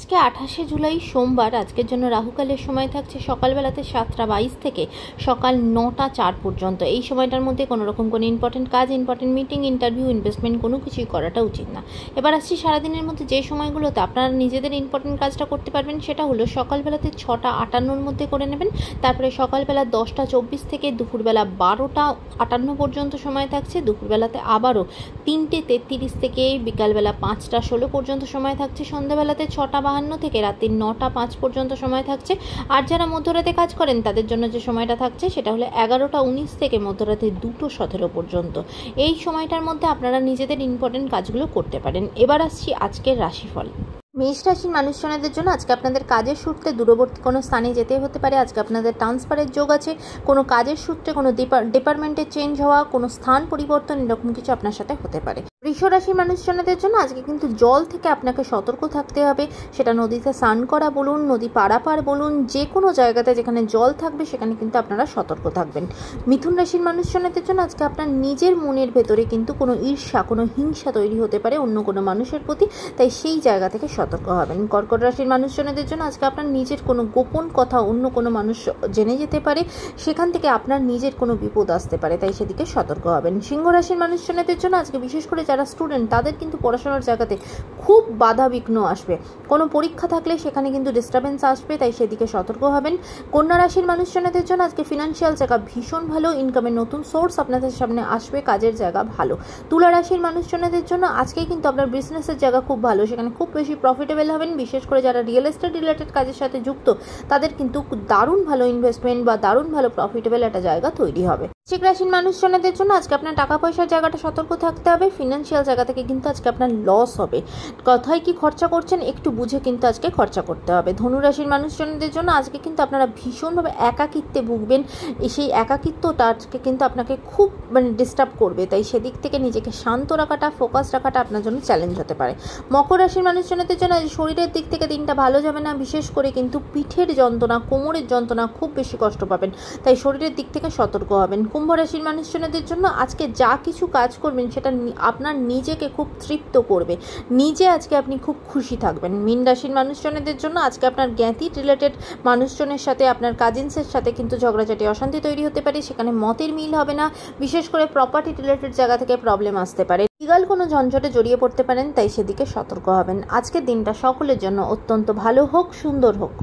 আজকে 28শে জুলাই সোমবার। আজকের জন্য রাহুকালের সময় থাকছে সকালবেলাতে 7টা 22 থেকে সকাল 9টা 4 পর্যন্ত। এই সময়টার মধ্যে কোনো রকম কোনো ইম্পর্টেন্ট কাজ, ইম্পর্টেন্ট মিটিং, ইন্টারভিউ, ইনভেস্টমেন্ট কোনো কিছুই করাটা উচিত না। এবার আসছি সারাদিনের মধ্যে যে সময়গুলোতে আপনারা নিজেদের ইম্পর্টেন্ট কাজটা করতে পারবেন, সেটা হলো সকালবেলাতে 6টা 58-র মধ্যে করে নেবেন। তারপরে সকালবেলা 10টা 24 থেকে দুপুরবেলা 12টা 58 পর্যন্ত সময় থাকছে। দুপুরবেলাতে আবারও 3টে 33 থেকে বিকালবেলা 5টা 16 পর্যন্ত সময় থাকছে। সন্ধ্যাবেলাতে 6টা 52 থেকে রাত্রি 9টা 5 পর্যন্ত সময় থাকছে। আর যারা মধ্যরাতে কাজ করেন তাদের জন্য যে সময়টা থাকছে সেটা হলো 11টা 19 থেকে মধ্যরাতে 2টো 17 পর্যন্ত। এই সময়টার মধ্যে আপনারা নিজেদের ইম্পর্টেন্ট কাজগুলো করতে পারেন। এবার আসছি আজকের রাশিফল। মেষ রাশির মানুষজনদের জন্য আজকে আপনাদের কাজের সূত্রে দূরবর্তী কোনো স্থানে যেতে হতে পারে। আজকে আপনাদের ট্রান্সফারের যোগ আছে। কোনো কাজের সূত্রে কোনো ডিপার্টমেন্টে চেঞ্জ হওয়া, কোনো স্থান পরিবর্তন, এরকম কিছু আপনার সাথে হতে পারে। বৃষ রাশির মানুষজনদের জন্য আজকে কিন্তু জল থেকে আপনাকে সতর্ক থাকতে হবে। সেটা নদীতে স্নান করা বলুন, নদী পারাপার বলুন, যে কোনো জায়গাতে যেখানে জল থাকবে সেখানে কিন্তু আপনারা সতর্ক থাকবেন। মিথুন রাশির মানুষজনদের জন্য আজকে আপনার নিজের মনের ভেতরে কিন্তু কোনো ঈর্ষা, কোনো হিংসা তৈরি হতে পারে অন্য কোনো মানুষের প্রতি, তাই সেই জায়গা থেকে সতর্ক হবেন। কর্কট রাশির মানুষজনদের জন্য আজকে আপনার নিজের কোনো গোপন কথা অন্য কোনো মানুষ জেনে যেতে পারে, সেখান থেকে আপনার নিজের কোনো বিপদ আসতে পারে, তাই সেদিকে সতর্ক হবেন। সিংহ রাশির মানুষজনদের জন্য আজকে বিশেষ করে যারা স্টুডেন্ট তাদের কিন্তু পড়াশোনার জায়গাতে খুব বাধা বিঘ্ন আসবে। কোনো পরীক্ষা থাকলে সেখানে কিন্তু ডিস্টারবেন্স আসবে, তাই সেদিকে সতর্ক হবেন। কন্যা রাশির মানুষজনদের জন্য আজকে ফিনান্সিয়াল জায়গা ভীষণ ভালো, ইনকামের নতুন সোর্স আপনাদের সামনে আসবে, কাজের জায়গা ভালো। তুলা রাশির মানুষজনদের জন্য আজকে কিন্তু আপনার বিজনেসের জায়গা খুব ভালো, সেখানে খুব বেশি প্রফিটেবল হবেন। বিশেষ করে যারা রিয়েল এস্টেট রিলেটেড কাজের সাথে যুক্ত তাদের কিন্তু দারুণ ভালো ইনভেস্টমেন্ট বা দারুণ ভালো প্রফিটেবল একটা জায়গা তৈরি হবে। বৃশ্চিক রাশির মানুষজনদের জন্য আজকে আপনার টাকা পয়সার জায়গাটা সতর্ক থাকতে হবে। ফিনান্সিয়াল জায়গা থেকে কিন্তু আজকে আপনার লস হবে। কোথায় কি খরচা করছেন একটু বুঝে কিন্তু আজকে খরচা করতে হবে। ধনু রাশির মানুষজনদের জন্য আজকে কিন্তু আপনারা ভীষণভাবে একাকিত্বে ভুগবেন। সেই একাকিত্বটা আজকে কিন্তু আপনাকে খুব ডিস্টার্ব করবে, তাই সেদিক থেকে নিজেকে শান্ত রাখাটা, ফোকাস রাখাটা আপনার জন্য চ্যালেঞ্জ হতে পারে। মকর রাশির মানুষজনদের জন্য শরীরের দিক থেকে দিনটা ভালো যাবে না। বিশেষ করে কিন্তু পিঠের যন্ত্রণা, কোমরের যন্ত্রণা খুব বেশি কষ্ট পাবেন, তাই শরীরের দিক থেকে সতর্ক হবেন। কুম্ভ রাশির মানুষজনদের জন্য আজকে যা কিছু কাজ করবেন সেটা আপনার নিজেকে খুব তৃপ্ত করবে, নিজে আজকে আপনি খুব খুশি থাকবেন। মীন রাশির মানুষজনদের জন্য আজকে আপনার জ্ঞাতি রিলেটেড মানুষজনের সাথে, আপনার কাজিনসের সাথে কিন্তু ঝগড়াঝাটি, অশান্তি তৈরি হতে পারে, সেখানে মতের মিল হবে না। বিশেষ করে প্রপার্টি রিলেটেড জায়গা থেকে প্রবলেম আসতে পারে, লিগাল কোনো ঝঞ্ঝটে জড়িয়ে পড়তে পারেন, তাই সেদিকে সতর্ক হবেন। আজকের দিনটা সকলের জন্য অত্যন্ত ভালো হোক, সুন্দর হোক।